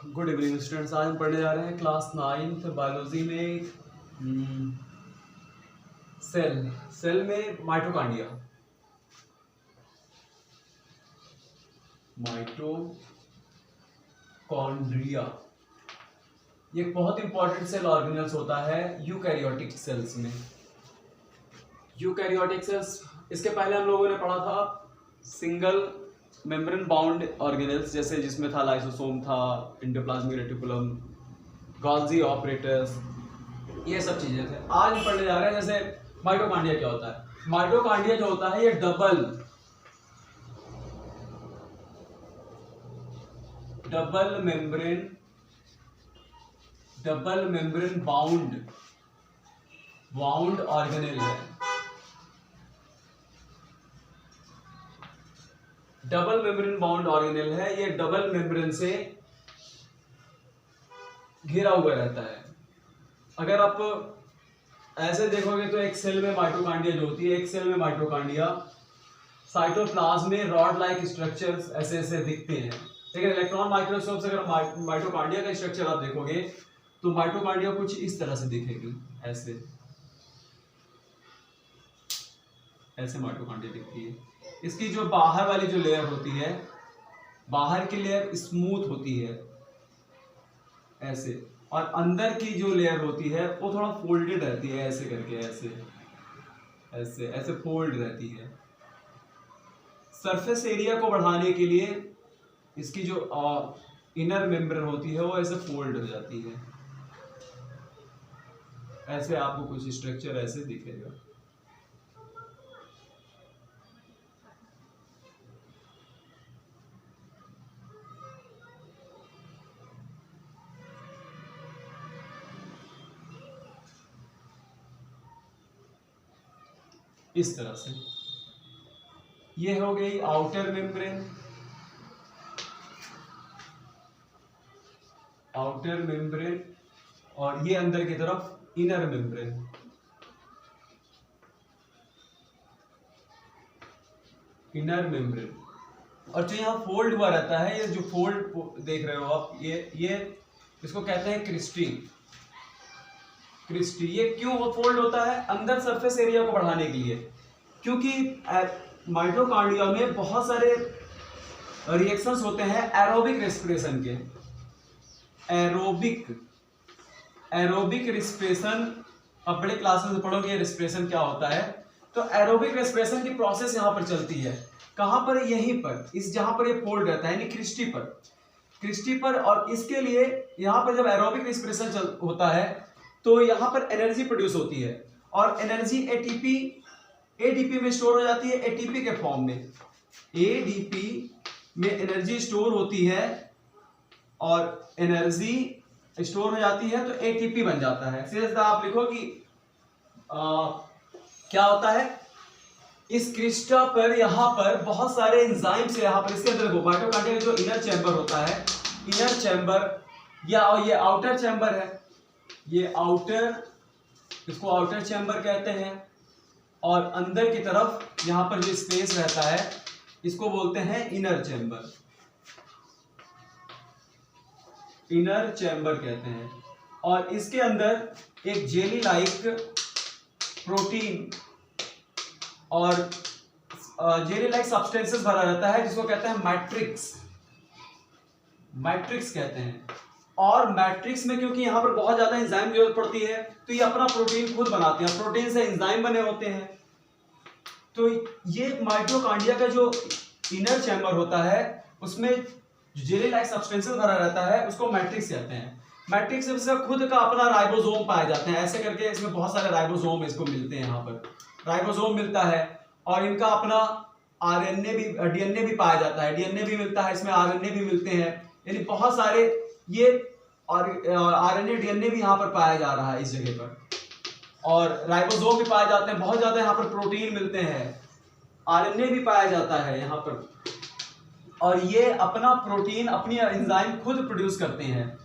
Good evening students. आज हम पढ़ने जा रहे हैं क्लास 9th बायोलॉजी में सेल में माइटोकॉन्ड्रिया। ये एक बहुत इंपॉर्टेंट सेल ऑर्गेनल्स होता है यूकैरियोटिक सेल्स में। यूकैरियोटिक सेल्स, इसके पहले हम लोगों ने पढ़ा था सिंगल मेम्ब्रेन बाउंड ऑर्गेनल्स, जैसे जिसमें था लाइसोसोम, था एंडोप्लाज्मिक रेटिकुलम, गोल्जी ऑपरेटर्स, ये सब चीजें थे। आज हम पढ़ने जा रहे हैं जैसे माइटोकॉन्ड्रिया क्या होता है। माइटोकॉन्ड्रिया जो होता है ये डबल मेम्ब्रेन बाउंड ऑर्गेनल है। डबल मेम्ब्रेन बाउंड ऑर्गेनल है। ये डबल मेम्ब्रेन से घिरा हुआ रहता है। अगर आप ऐसे देखोगे तो एक सेल में माइटोकॉन्ड्रिया जो होती है, एक सेल में माइटोकॉन्ड्रिया साइटोप्लाज्म में रॉड लाइक स्ट्रक्चर्स ऐसे ऐसे दिखते हैं। लेकिन इलेक्ट्रॉन माइक्रोस्कोप से अगर माइटोकॉन्ड्रिया का स्ट्रक्चर आप देखोगे तो माइटोकॉन्ड्रिया कुछ इस तरह से दिखेगी। ऐसे माइटोकॉन्ड्रिया दिखती है। इसकी जो बाहर वाली जो लेयर होती है, बाहर की लेयर स्मूथ होती है ऐसे, और अंदर की जो लेयर होती है वो थोड़ा फोल्डेड रहती है, ऐसे करके ऐसे फोल्ड रहती है। सरफेस एरिया को बढ़ाने के लिए इसकी जो इनर मेम्ब्रेन होती है वो ऐसे फोल्ड हो जाती है। ऐसे आपको कुछ स्ट्रक्चर ऐसे दिखेगा। इस तरह से ये हो गई आउटर मेम्ब्रेन। और ये अंदर की तरफ इनर मेम्ब्रेन। और जो यहाँ फोल्ड हुआ रहता है, ये जो फोल्ड देख रहे हो आप, ये इसको कहते हैं क्रिस्टी। ये क्यों फोल्ड होता है? अंदर सरफेस एरिया को बढ़ाने के लिए, क्योंकि माइटोकॉन्ड्रिया में बहुत सारे रिएक्शंस होते हैं एरोबिक रेस्पिरेशन के। एरोबिक रेस्पिरेशन आप बड़े क्लासेस में पढ़ोगे रेस्पिरेशन क्या होता है। तो एरोबिक रेस्पिरेशन की प्रोसेस यहाँ पर चलती है। कहाँ पर? यहीं पर, इस जहां पर ये फोल्ड रहता है, यानी क्रिस्टी पर। और इसके लिए यहाँ पर जब एरोबिक रेस्पिरेशन होता है तो यहाँ पर एनर्जी प्रोड्यूस होती है, और एनर्जी एटीपी में स्टोर हो जाती है। एटीपी के फॉर्म में एडीपी में एनर्जी स्टोर होती है, और एनर्जी स्टोर हो जाती है तो एटीपी बन जाता है। सीधा आप लिखो कि क्या होता है इस क्रिस्टा पर। यहाँ पर बहुत सारे एंजाइम्स है। यहाँ पर इसके अंदर माइटोकॉन्ड्रिया जो इनर चैम्बर होता है, इनर चैम्बर या ये आउटर चैम्बर है, ये आउटर, इसको आउटर चैम्बर कहते हैं। और अंदर की तरफ यहाँ पर जो स्पेस रहता है इसको बोलते हैं इनर चैम्बर कहते हैं। और इसके अंदर एक जेली लाइक प्रोटीन और जेली लाइक सब्सटेंसेस भरा रहता है, जिसको कहते हैं मैट्रिक्स कहते हैं। और मैट्रिक्स में क्योंकि यहाँ पर बहुत ज्यादा एंजाइम जरूरत पड़ती है तो ये अपना प्रोटीन खुद बनाते हैं। प्रोटीन से एंजाइम बने होते हैं। तो ये माइटोकॉन्ड्रिया का जो इनर चैम्बर होता है उसमें जेली लाइक सब्सटेंसेस भरा रहता है, उसको मैट्रिक्स कहते हैं। मैट्रिक्स में खुद का अपना राइबोसोम पाए जाते हैं। ऐसे करके इसमें बहुत सारे राइबोसोम इसको मिलते हैं। यहाँ पर राइबोसोम मिलता है, और इनका अपना आरएनए भी, डीएनए भी पाया जाता है। डीएनए भी मिलता है, इसमें आरएनए भी मिलते हैं। यानी बहुत सारे ये आरएनए डीएनए भी यहाँ पर पाया जा रहा है इस जगह पर, और राइबोसोम भी पाए जाते हैं। बहुत ज्यादा यहाँ पर प्रोटीन मिलते हैं, आरएनए भी पाया जाता है यहाँ पर। और ये अपना प्रोटीन, अपनी एंजाइम खुद प्रोड्यूस करते हैं।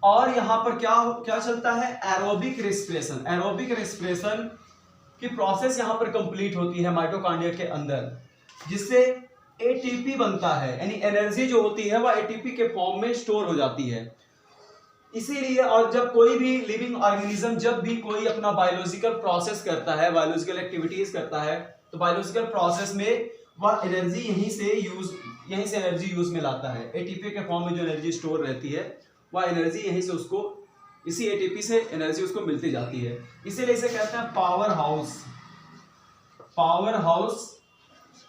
और यहाँ पर क्या चलता है? एरोबिक रेस्पिरेशन की प्रोसेस यहाँ पर कंप्लीट होती है माइटोकॉन्ड्रिया के अंदर, जिससे एटीपी बनता है। यानी एनर्जी जो होती है वह एटीपी के फॉर्म में स्टोर हो जाती है। इसीलिए और जब कोई भी लिविंग ऑर्गेनिज्म जब भी कोई अपना बायोलॉजिकल प्रोसेस करता है, बायोलॉजिकल एक्टिविटीज करता है, तो बायोलॉजिकल प्रोसेस में वह एनर्जी यहीं से एनर्जी यूज में लाता है। एटीपी के फॉर्म में जो एनर्जी स्टोर रहती है वह एनर्जी यहीं से उसको इसी एटीपी से एनर्जी उसको मिलती जाती है। इसीलिए इसे कहते हैं पावर हाउस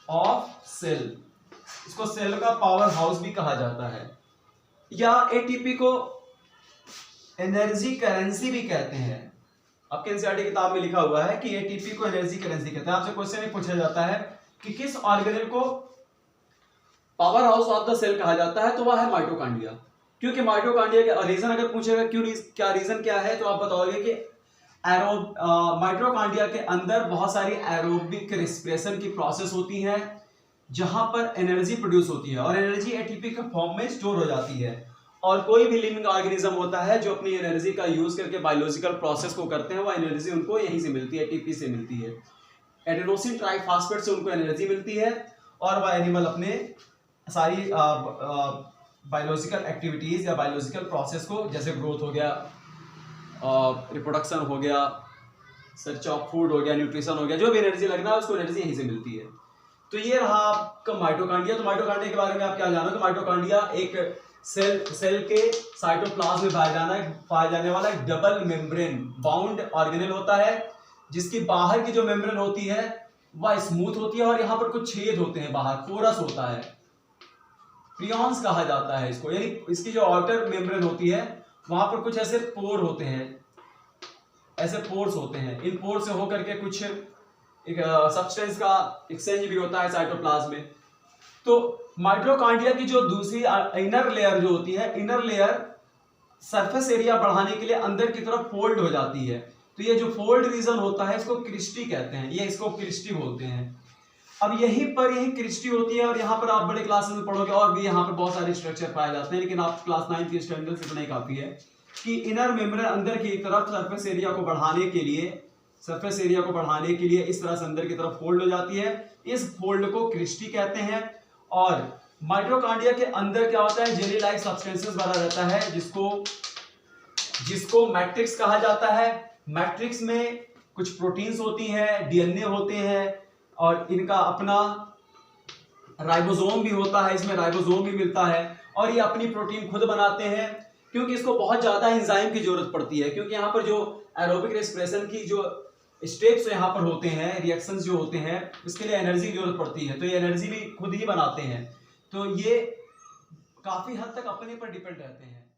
ऑफ सेल। इसको सेल का पावर हाउस भी कहा जाता है, या एटीपी को एनर्जी करेंसी भी कहते हैं। आपके एनसीईआरटी किताब में लिखा हुआ है कि एटीपी को एनर्जी करेंसी कहते हैं। आपसे क्वेश्चन में पूछा जाता है कि किस ऑर्गेनेल को power house of the cell कहा जाता है, तो वह है माइटोकॉन्ड्रिया। क्योंकि माइटोकॉन्ड्रिया का रीजन अगर पूछेगा क्या रीजन क्या है, तो आप बताओगे कि माइटोकॉन्ड्रिया के अंदर बहुत सारी एरोबिक रेस्पिरेशन की प्रोसेस होती है, जहां पर एनर्जी प्रोड्यूस होती है और एनर्जी एटीपी के फॉर्म में स्टोर हो जाती है। और कोई भी लिविंग ऑर्गेनिज्म होता है जो अपनी एनर्जी का यूज करके बायोलॉजिकल प्रोसेस को करते हैं, वह एनर्जी उनको यहीं से मिलती है, एटीपी से मिलती है। एडेनोसिन ट्राइफॉस्फेट से उनको एनर्जी मिलती है और वह एनिमल अपने सारी बायोलॉजिकल एक्टिविटीज या बायोलॉजिकल प्रोसेस को, जैसे ग्रोथ हो गया, रिप्रोडक्शन हो गया, सर्च ऑफ फूड हो गया, न्यूट्रिशन हो गया, जो भी एनर्जी लगना है उसको एनर्जी यहीं से मिलती है। तो ये रहा आपका माइटोकॉन्ड्रिया। तो माइटोकॉन्ड्रिया के बारे में आप क्या जानो? तो माइटोकॉन्ड्रिया एक सेल के साइटोप्लाज्म में पाया जाने वाला एक डबल मेम्ब्रेन बाउंड ऑर्गेनेल होता है, जिसकी बाहर की जो मेम्ब्रेन होती है वह स्मूथ होती है और यहाँ पर कुछ छेद होते हैं, बाहर पोरस होता है, प्रियॉन्स कहा जाता है इसको। यानी इसकी जो आउटर मेम्ब्रेन होती है वहां पर कुछ ऐसे पोर होते हैं, ऐसे पोर्स होते हैं। इन पोर से होकर के कुछ एक सब्सटेंस का एक्सचेंज भी होता है साइटोप्लाज्म में। तो माइटोकॉन्ड्रिया की जो दूसरी इनर लेयर जो होती है, इनर लेयर सरफेस एरिया बढ़ाने के लिए अंदर की तरफ फोल्ड हो जाती है। तो ये जो फोल्ड रीजन होता है इसको क्रिस्टी कहते हैं, ये इसको क्रिस्टी बोलते हैं। अब यही क्रिस्टी होती है और यहाँ पर आप बड़े क्लासेस में पढ़ोगे और भी यहाँ पर बहुत सारे स्ट्रक्चर पाए जाते हैं, लेकिन आप क्लास 9 की स्टैंडर्ड से इतना ही काफी है कि इनर मेम्ब्रेन अंदर की तरफ सरफेस एरिया को बढ़ाने के लिए इस तरह से अंदर की तरफ फोल्ड हो जाती है। इस फोल्ड को क्रिस्टी कहते हैं। और माइटोकॉन्ड्रिया के अंदर क्या होता है, जेली लाइक सब्सटेंसेस भरा रहता है, जिसको मैट्रिक्स कहा जाता है। मैट्रिक्स में कुछ प्रोटीन्स होती हैं, डीएनए होते हैं और इनका अपना राइबोसोम भी होता है, इसमें राइबोसोम भी मिलता है और ये अपनी प्रोटीन खुद बनाते हैं, क्योंकि इसको बहुत ज्यादा एंजाइम की जरूरत पड़ती है। क्योंकि यहाँ पर जो एरोबिक रेस्पिरेशन की जो स्टेप्स यहाँ पर होते हैं, रिएक्शंस जो होते हैं, इसके लिए एनर्जी की जरूरत पड़ती है, तो ये एनर्जी भी खुद ही बनाते हैं। तो ये काफी हद तक अपने पर डिपेंड रहते हैं।